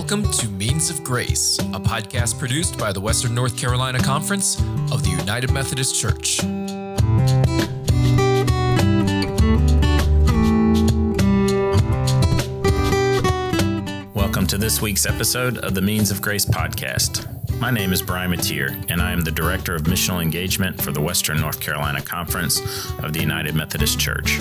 Welcome to Means of Grace, a podcast produced by the Western North Carolina Conference of the United Methodist Church. Welcome to this week's episode of the Means of Grace podcast. My name is Brian Mateer, and I am the Director of Missional Engagement for the Western North Carolina Conference of the United Methodist Church.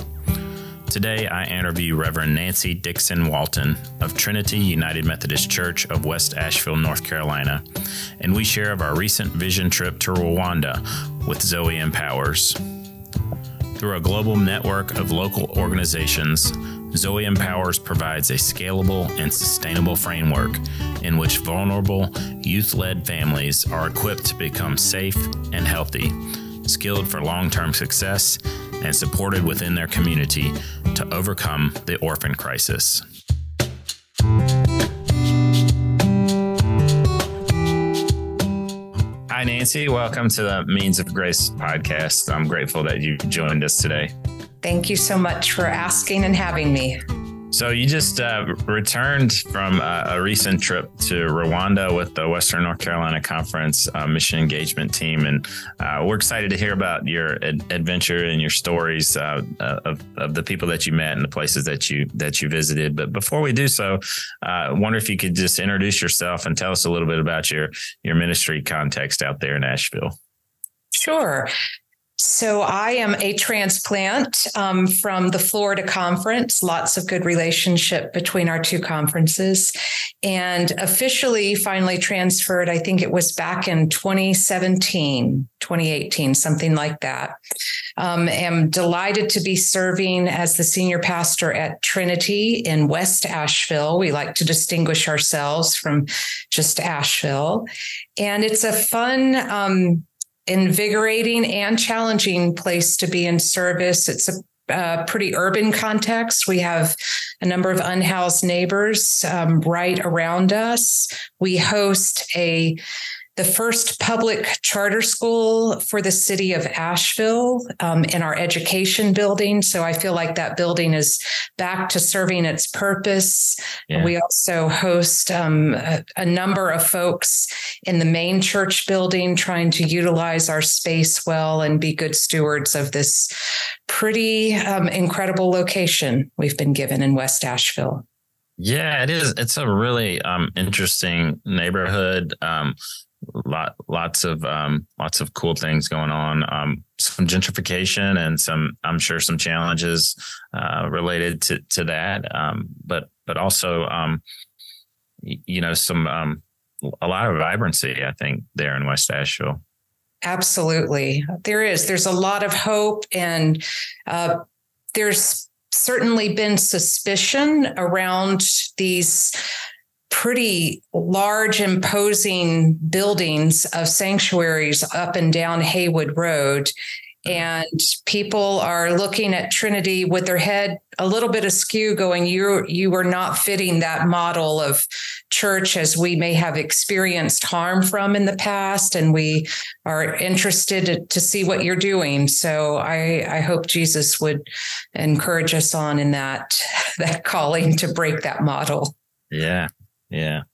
Today, I interview Reverend Nancy Dixon Walton of Trinity United Methodist Church of West Asheville, North Carolina, and we share of our recent vision trip to Rwanda with Zoe Empowers. Through a global network of local organizations, Zoe Empowers provides a scalable and sustainable framework in which vulnerable, youth-led families are equipped to become safe and healthy, skilled for long-term success, and supported within their community to overcome the orphan crisis. Hi, Nancy. Welcome to the Means of Grace podcast. I'm grateful that you joined us today. Thank you so much for asking and having me. So you just returned from a recent trip to Rwanda with the Western North Carolina Conference Mission Engagement Team, and we're excited to hear about your adventure and your stories of the people that you met and the places that you visited. But before we do so, I wonder if you could just introduce yourself and tell us a little bit about your ministry context out there in Asheville. Sure. So I am a transplant from the Florida conference, lots of good relationship between our two conferences, and officially finally transferred, I think it was back in 2017, 2018, something like that. Am delighted to be serving as the senior pastor at Trinity in West Asheville. We like to distinguish ourselves from just Asheville. And it's a fun, invigorating and challenging place to be in service. It's a pretty urban context. We have a number of unhoused neighbors right around us. We host the first public charter school for the city of Asheville in our education building. So I feel like that building is back to serving its purpose. Yeah. We also host a number of folks in the main church building trying to utilize our space well and be good stewards of this pretty incredible location we've been given in West Asheville. Yeah, it is. It's a really interesting neighborhood. Lots of cool things going on. Some gentrification and I'm sure some challenges related to that. But also a lot of vibrancy, I think, there in West Asheville. Absolutely, there is. There's a lot of hope, and there's certainly been suspicion around these pretty large, imposing buildings of sanctuaries up and down Haywood Road. And people are looking at Trinity with their head a little bit askew, going, you are not fitting that model of church as we may have experienced harm from in the past. And we are interested to see what you're doing. So I hope Jesus would encourage us on in that calling to break that model. Yeah. Yeah.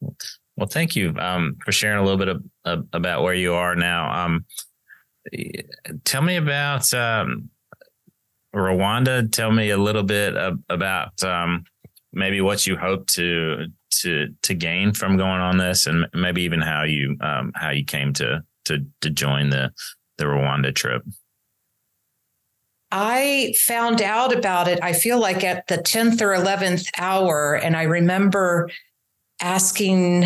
Well, thank you for sharing a little bit about where you are now. Tell me about Rwanda. Tell me a little bit about maybe what you hope to gain from going on this, and maybe even how you came to join the Rwanda trip. I found out about it, I feel like at the 10th or 11th hour, and I remember asking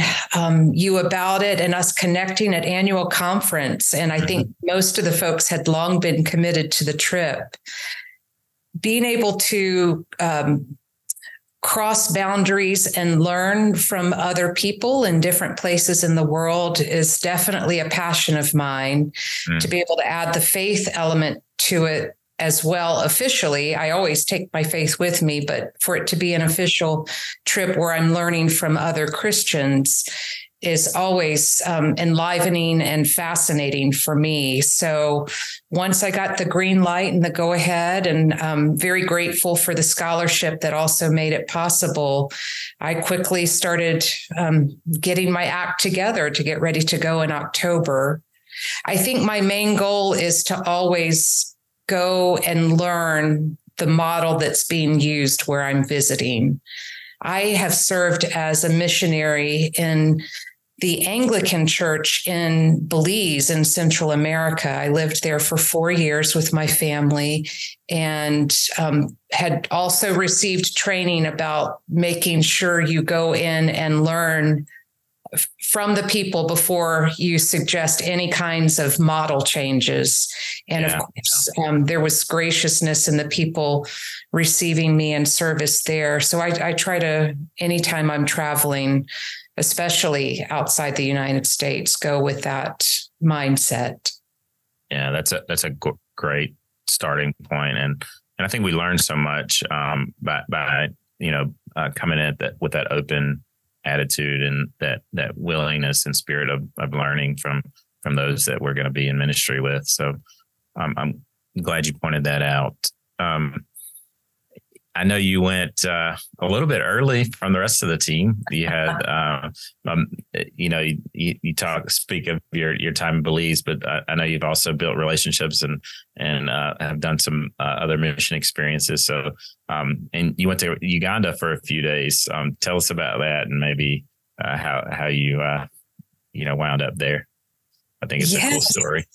you about it and us connecting at annual conference. And I think most of the folks had long been committed to the trip. Being able to cross boundaries and learn from other people in different places in the world is definitely a passion of mine. To be able to add the faith element to it as well. Officially, I always take my faith with me, but for it to be an official trip where I'm learning from other Christians is always enlivening and fascinating for me. So once I got the green light and the go ahead, and very grateful for the scholarship that also made it possible, I quickly started getting my act together to get ready to go in October. I think my main goal is to always go and learn the model that's being used where I'm visiting. I have served as a missionary in the Anglican Church in Belize in Central America. I lived there for 4 years with my family, and had also received training about making sure you go in and learn from the people before you suggest any kinds of model changes. And of course, there was graciousness in the people receiving me in service there. So I try to, anytime I'm traveling, especially outside the United States, go with that mindset. Yeah, that's a great starting point. And I think we learn so much by coming in with that open attitude and that willingness and spirit of learning from those that we're going to be in ministry with. So I'm glad you pointed that out. I know you went a little bit early from the rest of the team. You had, you speak of your time in Belize, but I know you've also built relationships and have done some other mission experiences. So, and you went to Uganda for a few days. Tell us about that and maybe how you wound up there. I think it's a cool story.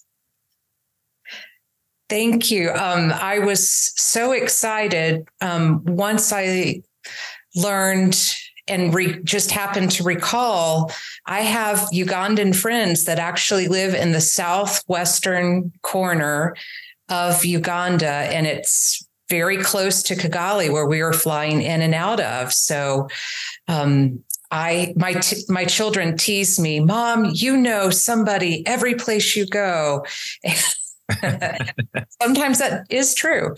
Thank you. I was so excited once I learned and just happened to recall, I have Ugandan friends that actually live in the southwestern corner of Uganda, and it's very close to Kigali, where we were flying in and out of. So my children tease me, Mom, you know somebody every place you go. Sometimes that is true.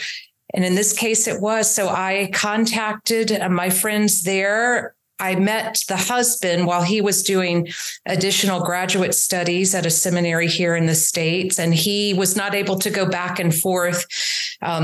And in this case, it was. So I contacted my friends there. I met the husband while he was doing additional graduate studies at a seminary here in the States. And he was not able to go back and forth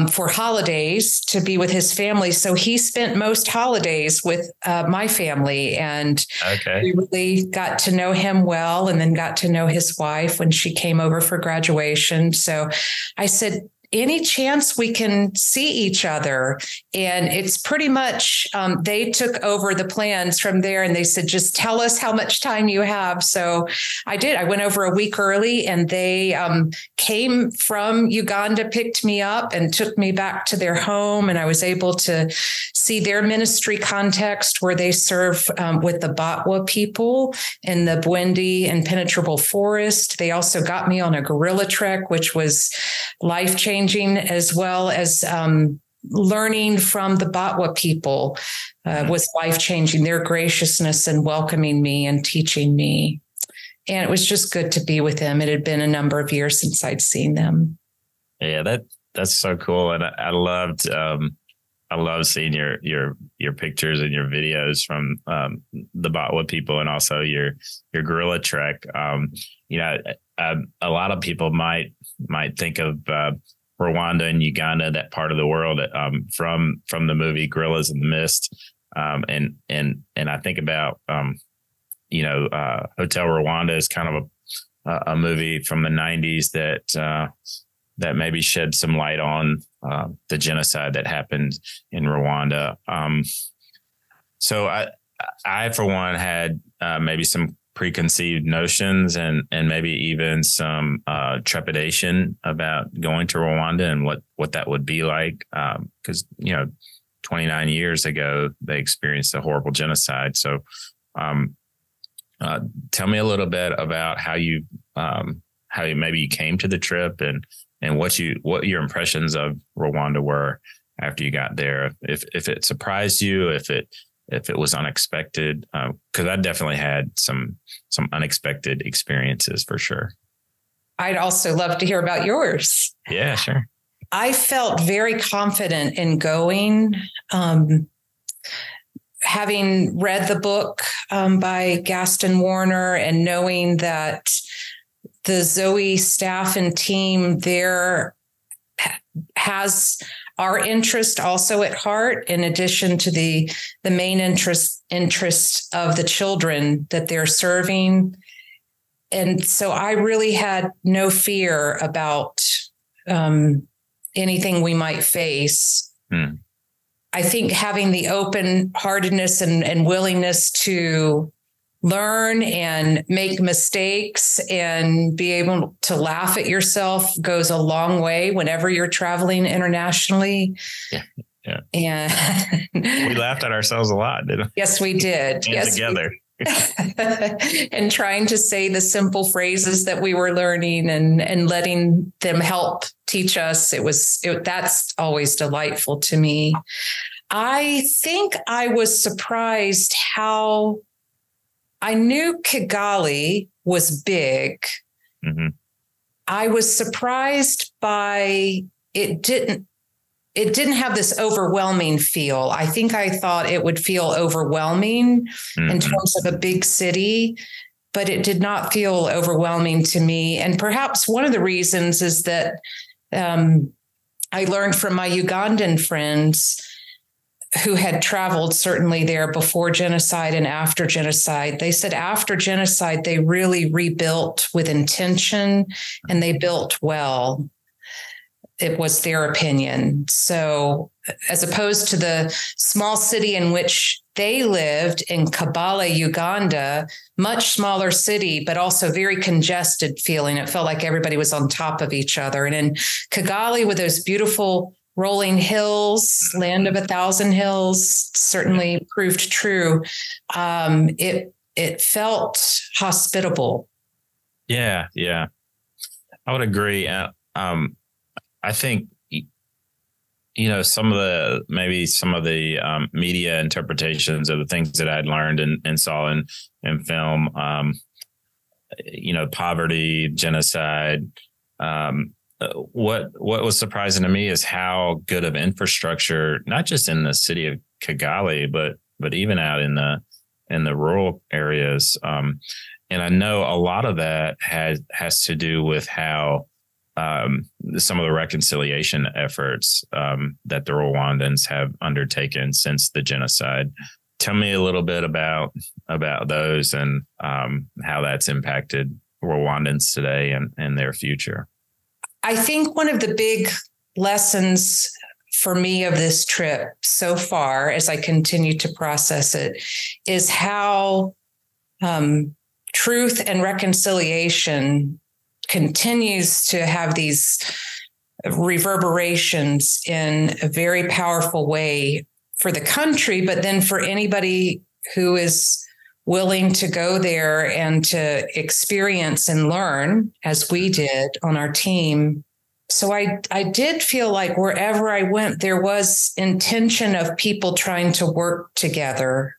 for holidays to be with his family. So he spent most holidays with my family. And we really got to know him well, and then got to know his wife when she came over for graduation. So I said, any chance we can see each other? And it's pretty much, they took over the plans from there, and they said, just tell us how much time you have. So I did. I went over a week early, and they came from Uganda, picked me up and took me back to their home. And I was able to see their ministry context, where they serve with the Batwa people in the Bwendi impenetrable forest. They also got me on a gorilla trek, which was life-changing, as well as learning from the Batwa people was life-changing, their graciousness and welcoming me and teaching me. And it was just good to be with them. It had been a number of years since I'd seen them. Yeah, that's so cool. And I loved seeing your pictures and your videos from the Batwa people, and also your gorilla trek. A lot of people might think of Rwanda and Uganda, that part of the world, from the movie Gorillas in the Mist, and I think about Hotel Rwanda is kind of a movie from the 90s that maybe shed some light on the genocide that happened in Rwanda. So I for one had maybe some preconceived notions and maybe even some trepidation about going to Rwanda and what that would be like. Because, 29 years ago, they experienced a horrible genocide. So tell me a little bit about how you maybe you came to the trip and what your impressions of Rwanda were after you got there. If it surprised you, if it was unexpected, because I definitely had some unexpected experiences for sure. I'd also love to hear about yours. Yeah, sure. I felt very confident in going. having read the book by Gaston Warner and knowing that the Zoe staff and team there has our interest also at heart, in addition to the main interest of the children that they're serving. And so I really had no fear about anything we might face. I think having the open-heartedness and willingness to learn and make mistakes and be able to laugh at yourself goes a long way whenever you're traveling internationally. Yeah. And we laughed at ourselves a lot, didn't we? Yes, we did. Yes, together. And trying to say the simple phrases that we were learning and letting them help teach us. That's always delightful to me. I think I was surprised how I knew Kigali was big. Mm-hmm. I was surprised by it didn't have this overwhelming feel. I think I thought it would feel overwhelming in terms of a big city, but it did not feel overwhelming to me. And perhaps one of the reasons is that I learned from my Ugandan friends who had traveled certainly there before genocide and after genocide. They said after genocide, they really rebuilt with intention and they built well. It was their opinion. So as opposed to the small city in which they lived in Kabale, Uganda, much smaller city, but also very congested feeling. It felt like everybody was on top of each other. And in Kigali, with those beautiful rolling hills, land of 1,000 hills, certainly proved true. It felt hospitable. Yeah. I would agree. I think, some of the media interpretations of the things that I'd learned and saw in film, poverty, genocide. What was surprising to me is how good of infrastructure, not just in the city of Kigali, but even out in the rural areas. And I know a lot of that has to do with how some of the reconciliation efforts that the Rwandans have undertaken since the genocide. Tell me a little bit about those and how that's impacted Rwandans today and their future. I think one of the big lessons for me of this trip so far, as I continue to process it, is how truth and reconciliation continues to have these reverberations in a very powerful way for the country, but then for anybody who is willing to go there and to experience and learn, as we did on our team. So I did feel like wherever I went, there was intention of people trying to work together.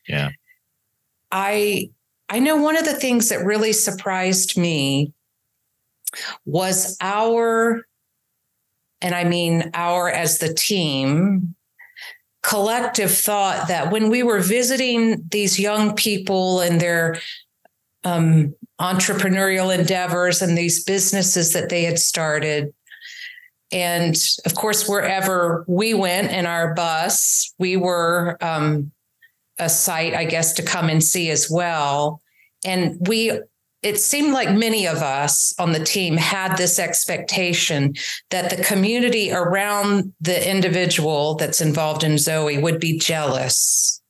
Yeah. I know one of the things that really surprised me was our as the team, collective thought that when we were visiting these young people and their entrepreneurial endeavors and these businesses that they had started, and of course, wherever we went in our bus, we were a sight, I guess, to come and see as well. And it seemed like many of us on the team had this expectation that the community around the individual that's involved in Zoe would be jealous.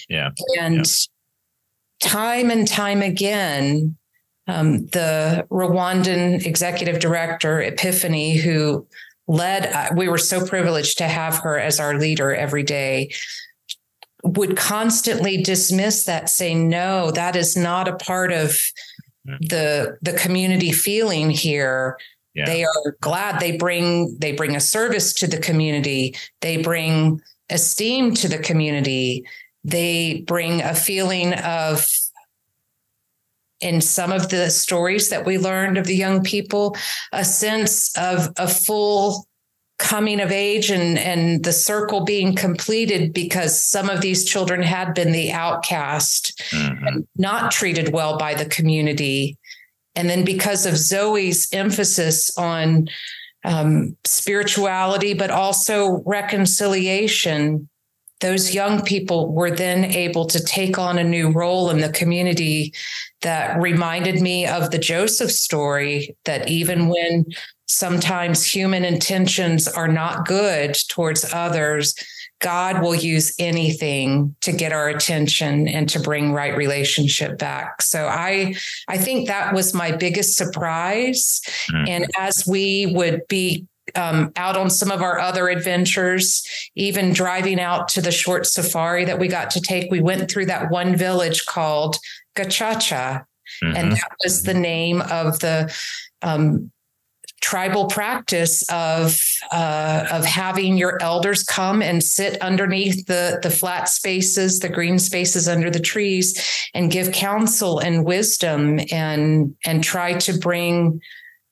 Yeah. And time and time again, the Rwandan executive director, Epiphany, who we were so privileged to have her as our leader every day, would constantly dismiss that, saying, no, that is not a part of the community feeling here. Yeah. They are glad they bring a service to the community. They bring esteem to the community. They bring a feeling of, in some of the stories that we learned of the young people, a sense of a full coming of age and the circle being completed, because some of these children had been the outcast and not treated well by the community. And then because of Zoe's emphasis on spirituality, but also reconciliation, those young people were then able to take on a new role in the community that reminded me of the Joseph story, that even when sometimes human intentions are not good towards others, God will use anything to get our attention and to bring right relationship back. So I think that was my biggest surprise. And as we would be out on some of our other adventures, even driving out to the short safari that we got to take, we went through that one village called Gachacha. And that was the name of the tribal practice of having your elders come and sit underneath the flat spaces, the green spaces under the trees, and give counsel and wisdom and try to bring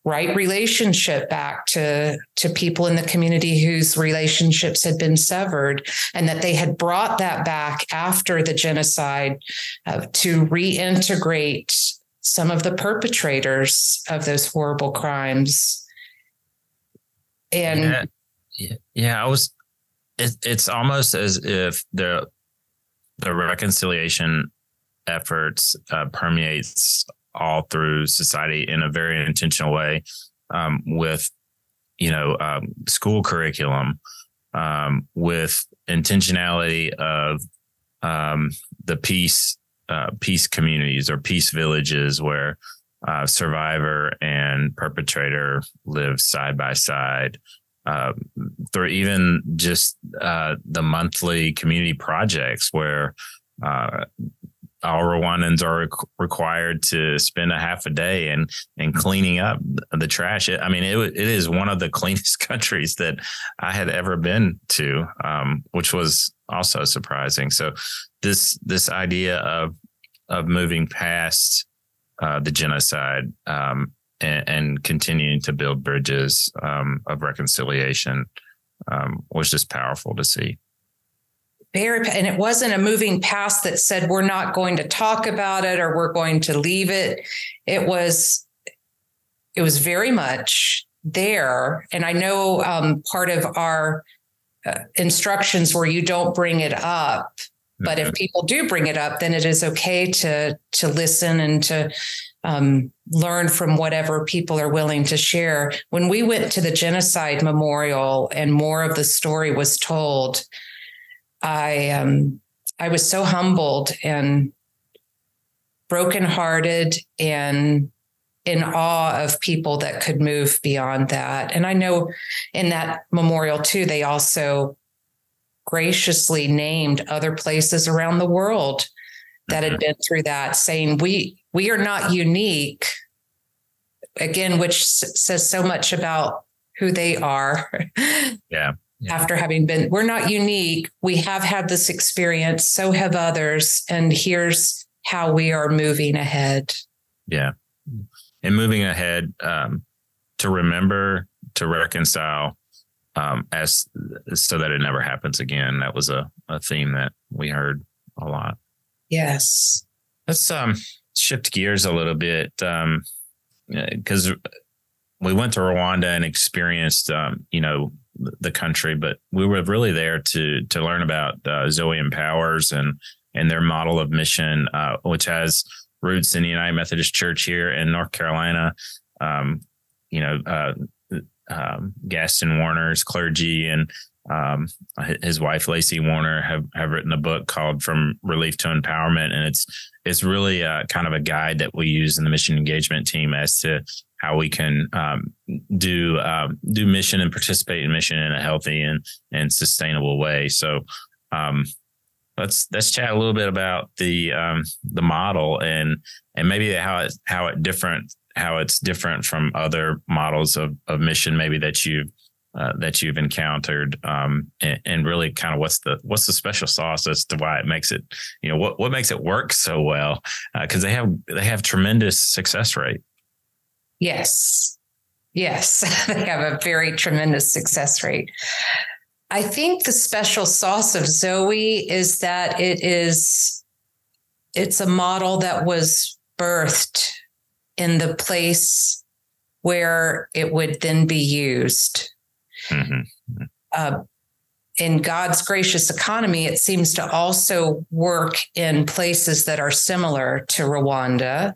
right relationship back to people in the community whose relationships had been severed, and that they had brought that back after the genocide to reintegrate some of the perpetrators of those horrible crimes. And it's almost as if the reconciliation efforts permeates all through society in a very intentional way, with, school curriculum, with intentionality of the peace communities or peace villages where survivor and perpetrator live side by side, through even just the monthly community projects where all Rwandans are required to spend a half a day and cleaning up the trash. It is one of the cleanest countries that I had ever been to, which was also surprising. So this idea of moving past the genocide and continuing to build bridges of reconciliation was just powerful to see. And it wasn't a moving past that said, we're not going to talk about it or we're going to leave it. It was very much there. And I know part of our instructions were you don't bring it up, but if people do bring it up, then it is okay to listen and to learn from whatever people are willing to share. When we went to the genocide memorial and more of the story was told, I was so humbled and brokenhearted and in awe of people that could move beyond that. And I know in that memorial too, they also graciously named other places around the world that had been through that, saying we are not unique, again, which says so much about who they are. Yeah. After having been, we're not unique. We have had this experience. So have others. And here's how we are moving ahead. Yeah. And moving ahead, to remember, to reconcile, as so that it never happens again. That was a theme that we heard a lot. Yes. Let's shift gears a little bit, because we went to Rwanda and experienced, the country, but we were really there to learn about Zoe Empowers and their model of mission, which has roots in the United Methodist Church here in North Carolina. Gaston Warner's clergy and his wife Lacey Warner have written a book called From Relief to Empowerment, and it's really kind of a guide that we use in the mission engagement team as to how we can do mission and participate in mission in a healthy and sustainable way. So let's chat a little bit about the model and maybe how it's different from other models of mission maybe that you've encountered, and really kind of what's the special sauce as to why it makes it, what makes it work so well, because they have tremendous success rate. Yes. Yes, they have a very tremendous success rate. I think the special sauce of Zoe is that it's a model that was birthed in the place where it would then be used. In God's gracious economy, it seems to also work in places that are similar to Rwanda,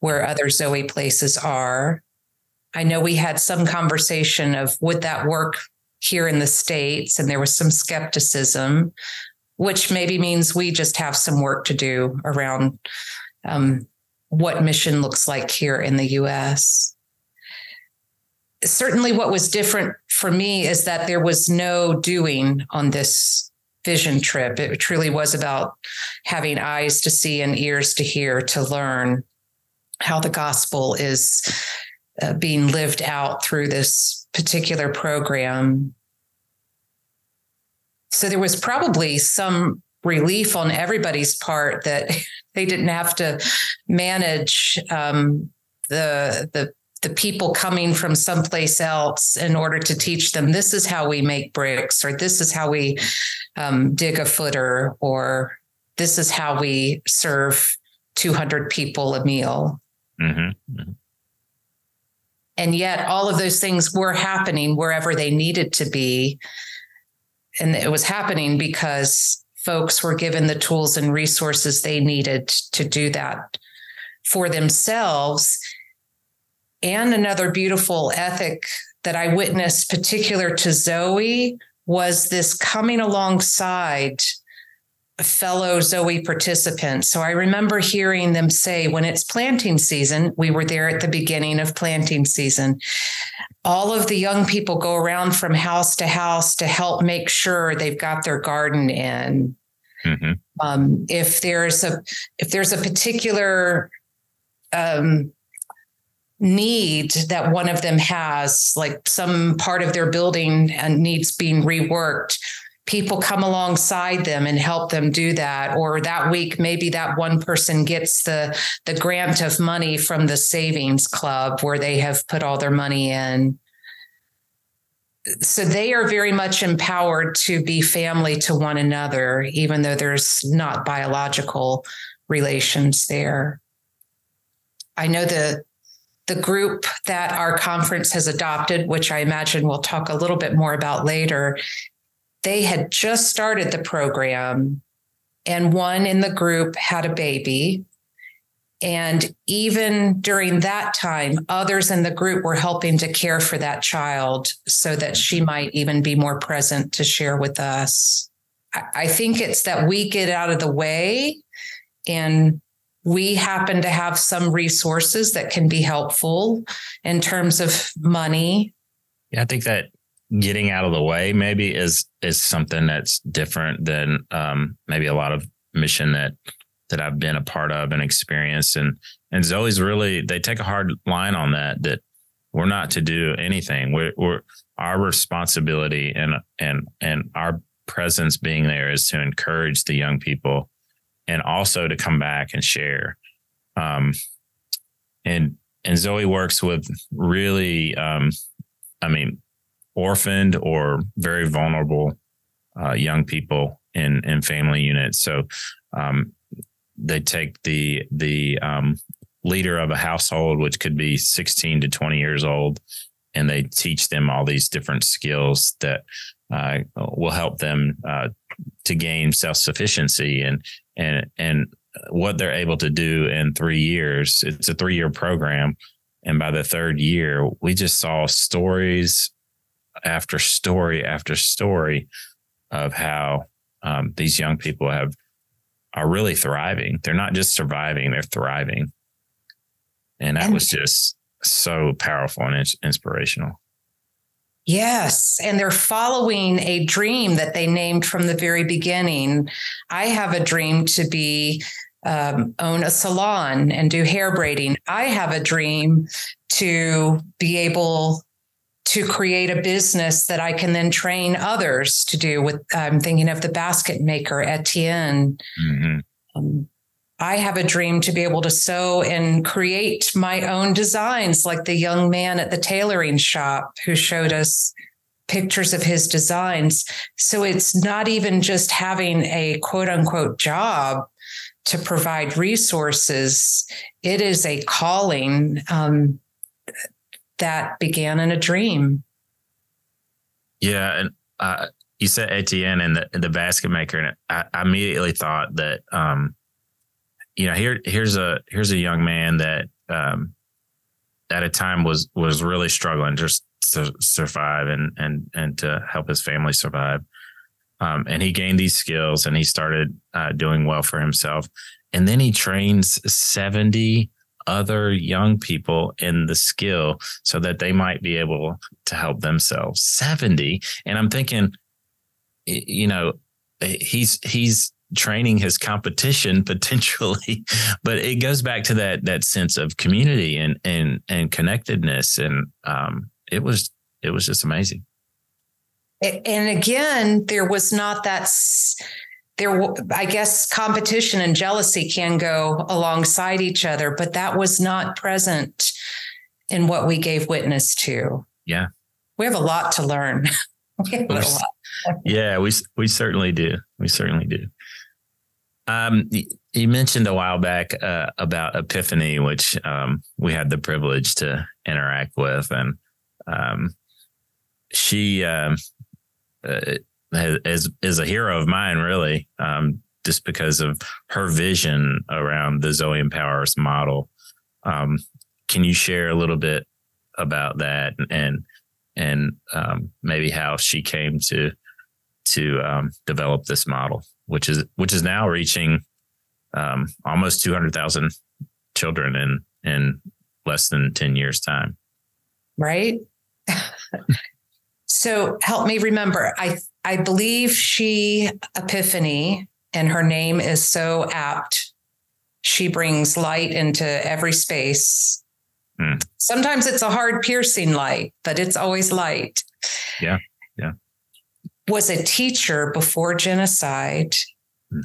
where other Zoe places are. I know we had some conversation of would that work here in the States, and there was some skepticism, which maybe means we just have some work to do around what mission looks like here in the U.S. Certainly what was different for me is that there was no doing on this vision trip. It truly was about having eyes to see and ears to hear, to learn how the gospel is being lived out through this particular program. So there was probably some relief on everybody's part that they didn't have to manage the people coming from someplace else in order to teach them this is how we make bricks, or this is how we dig a footer, or this is how we serve 200 people a meal. And yet all of those things were happening wherever they needed to be. And it was happening because folks were given the tools and resources they needed to do that for themselves. And another beautiful ethic that I witnessed particular to Zoe was this coming alongside fellow Zoe participants. So I remember hearing them say, when it's planting season, we were there at the beginning of planting season, all of the young people go around from house to house to help make sure they've got their garden in. If there's a particular need that one of them has, like some part of their building and needs being reworked, people come alongside them and help them do that. Or that week, maybe that one person gets the grant of money from the savings club where they have put all their money in. So they are very much empowered to be family to one another, even though there's not biological relations there. I know the group that our conference has adopted, which I imagine we'll talk a little bit more about later, they had just started the program, and one in the group had a baby. And even during that time, others in the group were helping to care for that child so that she might even be more present to share with us. I think it's that we get out of the way, and we happen to have some resources that can be helpful in terms of money. Yeah, I think that getting out of the way maybe is something that's different than maybe a lot of mission that I've been a part of and experienced. And Zoe's really, they take a hard line on that we're not to do anything. We're our responsibility and our presence being there is to encourage the young people and also to come back and share. And Zoe works with really, orphaned or very vulnerable young people in family units. So they take the leader of a household, which could be 16 to 20 years old, and they teach them all these different skills that will help them to gain self-sufficiency and what they're able to do in 3 years. It's a 3-year program. And by the third year, we just saw stories after story after story of how these young people are really thriving. They're not just surviving, they're thriving. And that was just so powerful and inspirational. Yes. And they're following a dream that they named from the very beginning. I have a dream to own a salon and do hair braiding. I have a dream to be able to create a business that I can then train others to do with. I'm thinking of the basket maker, Etienne. I have a dream to be able to sew and create my own designs, like the young man at the tailoring shop who showed us pictures of his designs. So it's not even just having a quote unquote job to provide resources. It is a calling that began in a dream. Yeah. And you said Etienne and the basket maker. And I immediately thought that, here's a young man that at a time was really struggling just to survive and to help his family survive. And he gained these skills and he started doing well for himself. And then he trains 70 other young people in the skill so that they might be able to help themselves. 70. And I'm thinking, he's training his competition potentially, but it goes back to that sense of community and connectedness. And it was just amazing. And again, there was not that I guess competition and jealousy can go alongside each other, but that was not present in what we gave witness to. Yeah. We have a lot to learn. Yeah, we certainly do. We certainly do. You mentioned a while back about Epiphany, which we had the privilege to interact with, and she is a hero of mine, really, just because of her vision around the Zoe Empowers model. Can you share a little bit about that and maybe how she came to develop this model, which is now reaching almost 200,000 children in less than 10 years' time? Right. So help me remember. I believe Epiphany, and her name is so apt. She brings light into every space. Sometimes it's a hard, piercing light, but it's always light. Yeah. Yeah. Was a teacher before genocide.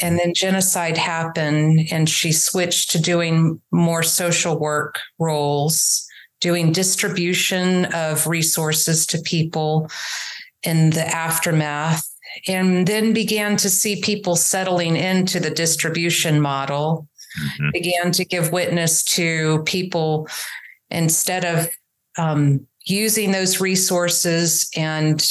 And then genocide happened and she switched to doing more social work roles, doing distribution of resources to people in the aftermath, and then began to see people settling into the distribution model, began to give witness to people instead of using those resources and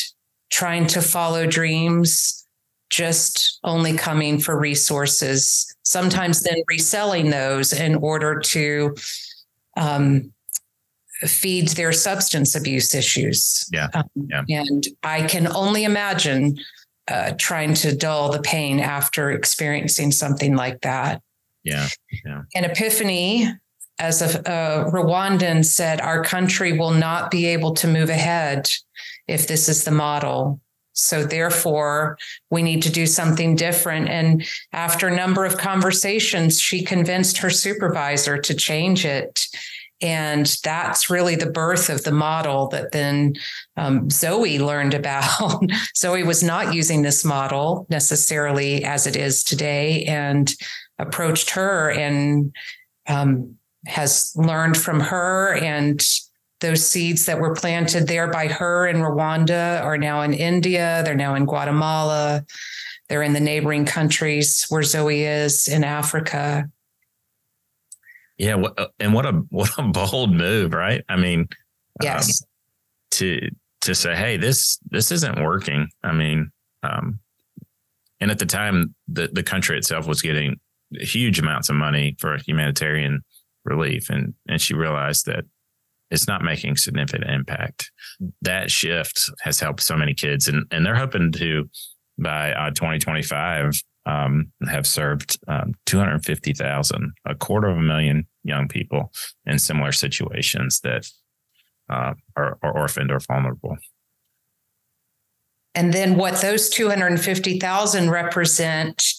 trying to follow dreams, just only coming for resources, sometimes then reselling those in order to feed their substance abuse issues. Yeah. And I can only imagine trying to dull the pain after experiencing something like that. Yeah. And Epiphany, as a Rwandan, said, our country will not be able to move ahead if this is the model. So therefore, we need to do something different. And after a number of conversations, she convinced her supervisor to change it. And that's really the birth of the model that then Zoe learned about. Zoe was not using this model necessarily as it is today, and approached her and has learned from her. And those seeds that were planted there by her in Rwanda are now in India. They're now in Guatemala. They're in the neighboring countries where Zoe is in Africa. Yeah. And what a bold move, right? I mean, yes. To say, hey, this isn't working. I mean, and at the time, the country itself was getting huge amounts of money for humanitarian relief. And she realized that it's not making significant impact. That shift has helped so many kids. And they're hoping to, by 2025, have served 250,000, 250,000 young people in similar situations that are orphaned or vulnerable. And then what those 250,000 represent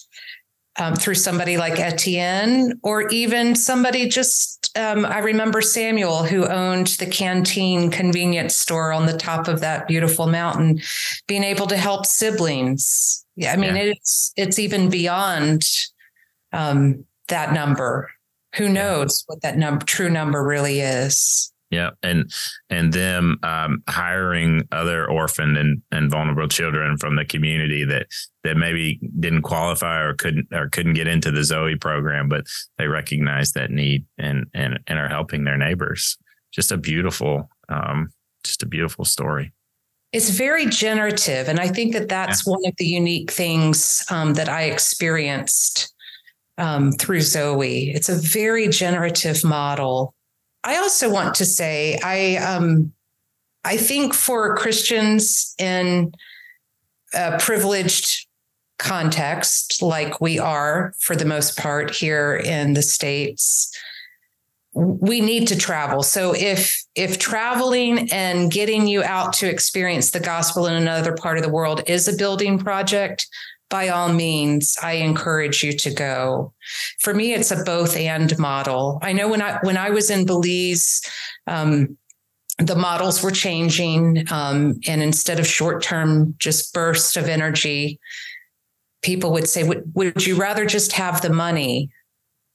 through somebody like Etienne, or even somebody just, I remember Samuel, who owned the Canteen convenience store on the top of that beautiful mountain, being able to help siblings. Yeah, I mean, it's even beyond that that number. Who knows what that true number really is? Yeah. And them hiring other orphaned and vulnerable children from the community that maybe didn't qualify or couldn't get into the Zoe program, but they recognize that need and are helping their neighbors. Just a beautiful story. It's very generative. And I think that's one of the unique things that I experienced through Zoe. It's a very generative model. I also want to say, I think for Christians in a privileged context, like we are for the most part here in the States, we need to travel. So if traveling and getting you out to experience the gospel in another part of the world is a building project, by all means, I encourage you to go. For me, it's a both and model. I know when I was in Belize, the models were changing. And instead of short-term, just burst of energy, people would say, would you rather just have the money?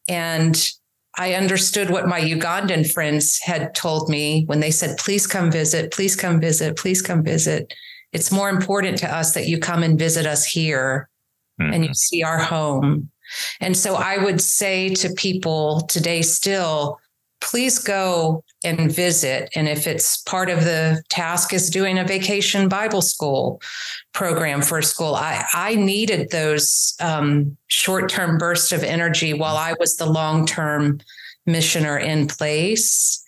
And I understood what my Ugandan friends had told me when they said, please come visit, please come visit, please come visit. It's more important to us that you come and visit us here and you see our home. And so I would say to people today still, please go and visit. And if it's part of the task is doing a vacation Bible school program for a school, I needed those short-term bursts of energy while I was the long-term missioner in place.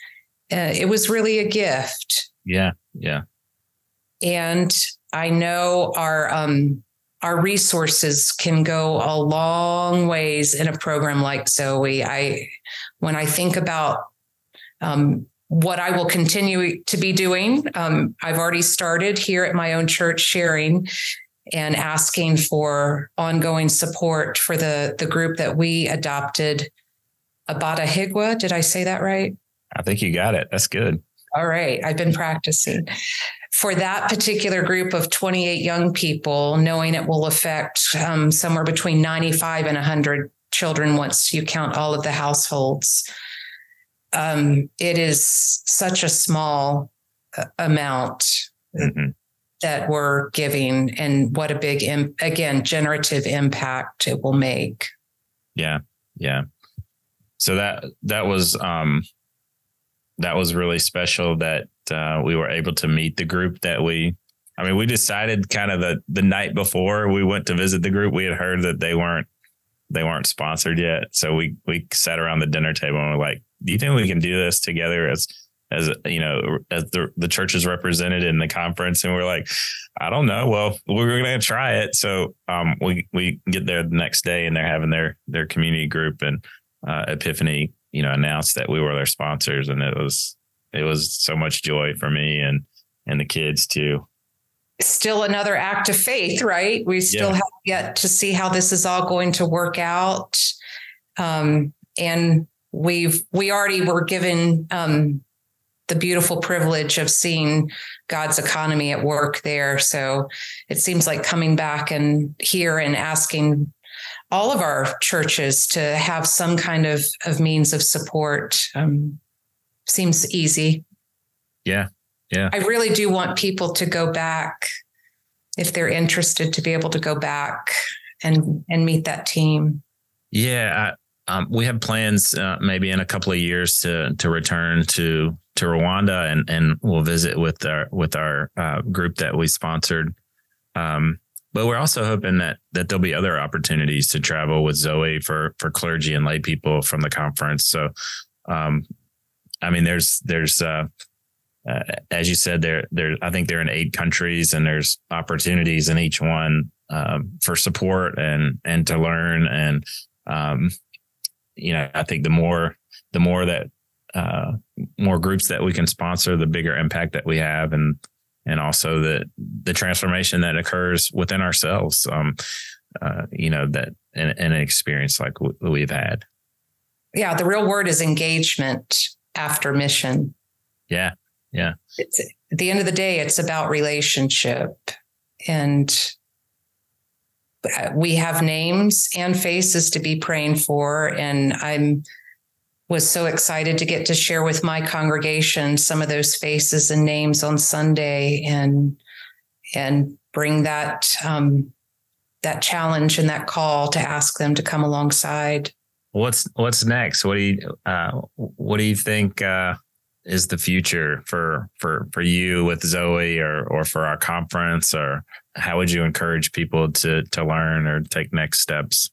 It was really a gift. Yeah. Yeah. And I know our resources can go a long ways in a program like Zoe. When I think about what I will continue to be doing, I've already started here at my own church sharing and asking for ongoing support for the group that we adopted, Abata Higwa. Did I say that right? I think you got it. That's good. All right. I've been practicing. For that particular group of 28 young people, knowing it will affect somewhere between 95 and 100 children once you count all of the households. It is such a small amount that we're giving, and what a big, again, generative impact it will make. Yeah. Yeah. So that was really special that we were able to meet the group that we decided kind of the night before we went to visit the group. We had heard that they weren't sponsored yet. So we sat around the dinner table and we're like, do you think we can do this together as the churches represented in the conference? And we're like, I don't know. Well, we're going to try it. So we get there the next day and they're having their community group, and Epiphany, announced that we were their sponsors. And it was so much joy for me and the kids too. Still another act of faith, right? We still have yet to see how this is all going to work out. And we already were given the beautiful privilege of seeing God's economy at work there. So it seems like coming back and here and asking all of our churches to have some kind of means of support seems easy. Yeah. Yeah. I really do want people to go back if they're interested, to be able to go back and meet that team. Yeah. We have plans maybe in a couple of years to return to Rwanda, and we'll visit with our group that we sponsored. But we're also hoping that there'll be other opportunities to travel with Zoe for clergy and lay people from the conference. So, there's as you said, I think they're in 8 countries, and there's opportunities in each one for support and to learn. And I think the more that more groups that we can sponsor, the bigger impact that we have, and also the transformation that occurs within ourselves. That in an experience like we've had. Yeah, the real word is engagement after mission. Yeah. Yeah. At the end of the day, it's about relationship. And we have names and faces to be praying for. And was so excited to get to share with my congregation some of those faces and names on Sunday and bring that challenge and that call to ask them to come alongside. What's next? What do you think is the future for you with Zoe or for our conference, or how would you encourage people to learn or take next steps?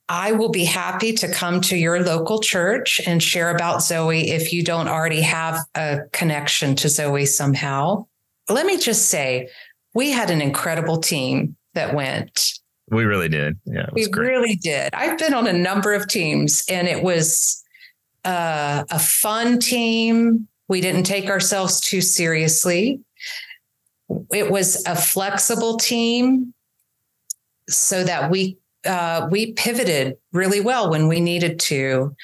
I will be happy to come to your local church and share about Zoe if you don't already have a connection to Zoe somehow. Let me just say, we had an incredible team that went. We really did. Yeah, it was great. Really did. I've been on a number of teams, and it was a fun team. We didn't take ourselves too seriously. It was a flexible team so that we pivoted really well when we needed to.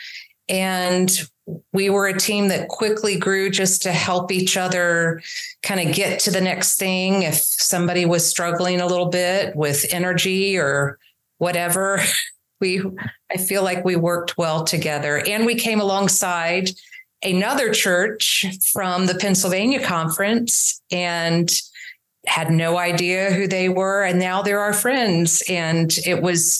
And we were a team that quickly grew just to help each other kind of get to the next thing. If somebody was struggling a little bit with energy or whatever, I feel like we worked well together. And we came alongside another church from the Pennsylvania conference and had no idea who they were. And now they're our friends. And it was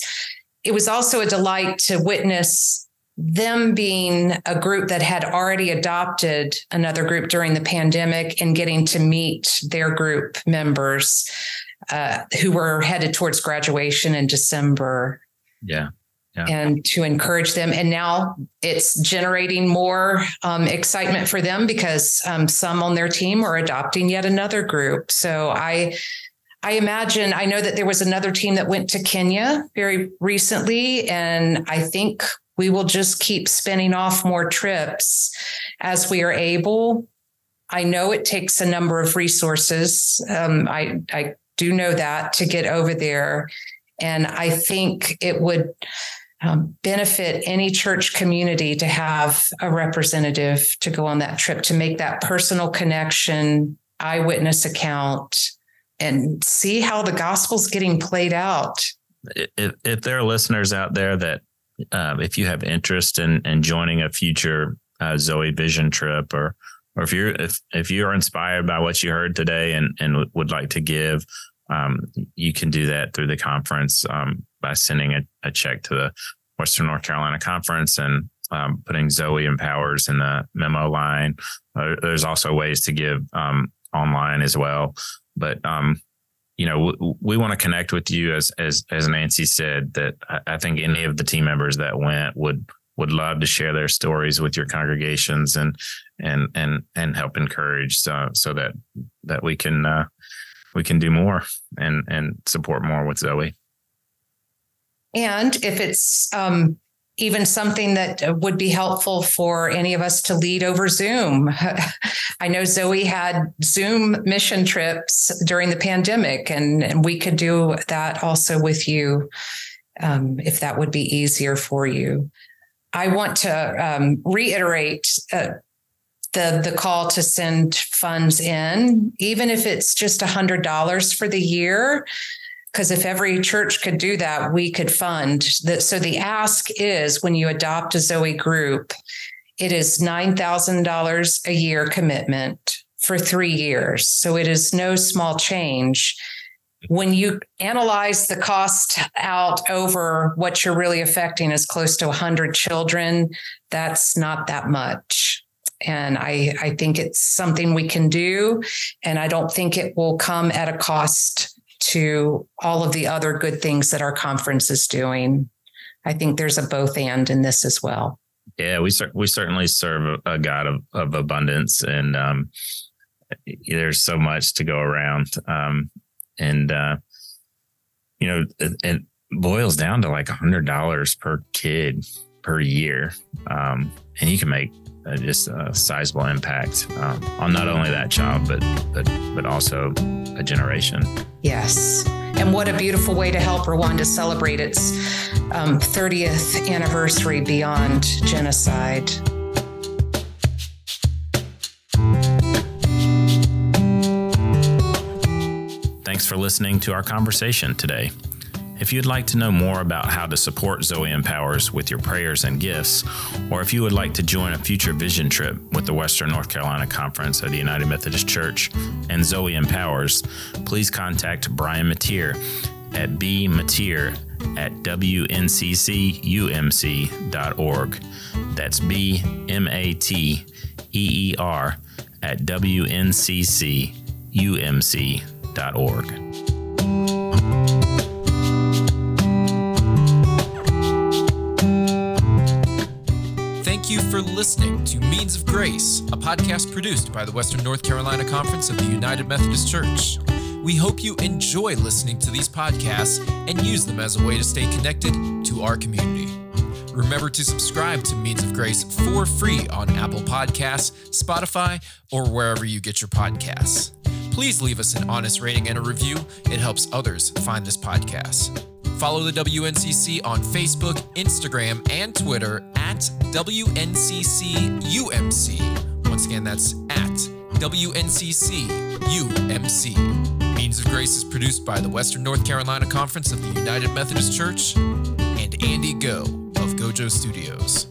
also a delight to witness them being a group that had already adopted another group during the pandemic and getting to meet their group members who were headed towards graduation in December. Yeah. And to encourage them. And now it's generating more excitement for them because some on their team are adopting yet another group. So I imagine, I know that there was another team that went to Kenya very recently, and I think we will just keep spinning off more trips as we are able. I know it takes a number of resources. I do know that to get over there. And I think it would benefit any church community to have a representative to go on that trip, to make that personal connection, eyewitness account, and see how the gospel's getting played out. If there are listeners out there that if you have interest in joining a future Zoe Vision trip, or if you're inspired by what you heard today and would like to give, you can do that through the conference by sending a check to the Western North Carolina Conference and putting Zoe Empowers in the memo line. There's also ways to give online as well. But we want to connect with you, as Nancy said, that I think any of the team members that went would love to share their stories with your congregations and help encourage so that we can do more and support more with Zoe. And if it's even something that would be helpful for any of us to lead over Zoom. I know Zoe had Zoom mission trips during the pandemic, and we could do that also with you if that would be easier for you. I want to reiterate the call to send funds in, even if it's just $100 for the year. Because if every church could do that, we could fund that. So the ask is, when you adopt a Zoe group, it is $9,000 a year commitment for 3 years. So it is no small change. When you analyze the cost out over what you're really affecting is close to 100 children, that's not that much. And I think it's something we can do. And I don't think it will come at a cost to all of the other good things that our conference is doing. I think there's a both and in this as well. Yeah, we certainly serve a God of abundance, and there's so much to go around. It boils down to like $100 per kid per year, and you can make just a sizable impact on not only that child, but also a generation. Yes. And what a beautiful way to help Rwanda celebrate its 30th anniversary beyond genocide. Thanks for listening to our conversation today. If you'd like to know more about how to support Zoe Empowers with your prayers and gifts, or if you would like to join a future vision trip with the Western North Carolina Conference of the United Methodist Church and Zoe Empowers, please contact Brian Mateer at bmateer@wnccumc.org. That's BMATER@wnccumc.org. Thank you for listening to Means of Grace, a podcast produced by the Western North Carolina Conference of the United Methodist Church. We hope you enjoy listening to these podcasts and use them as a way to stay connected to our community. Remember to subscribe to Means of Grace for free on Apple Podcasts, Spotify, or wherever you get your podcasts. Please leave us an honest rating and a review. It helps others find this podcast. Follow the WNCC on Facebook, Instagram, and Twitter at WNCCUMC. Once again, that's at WNCCUMC. Means of Grace is produced by the Western North Carolina Conference of the United Methodist Church and Andy Go of Gojo Studios.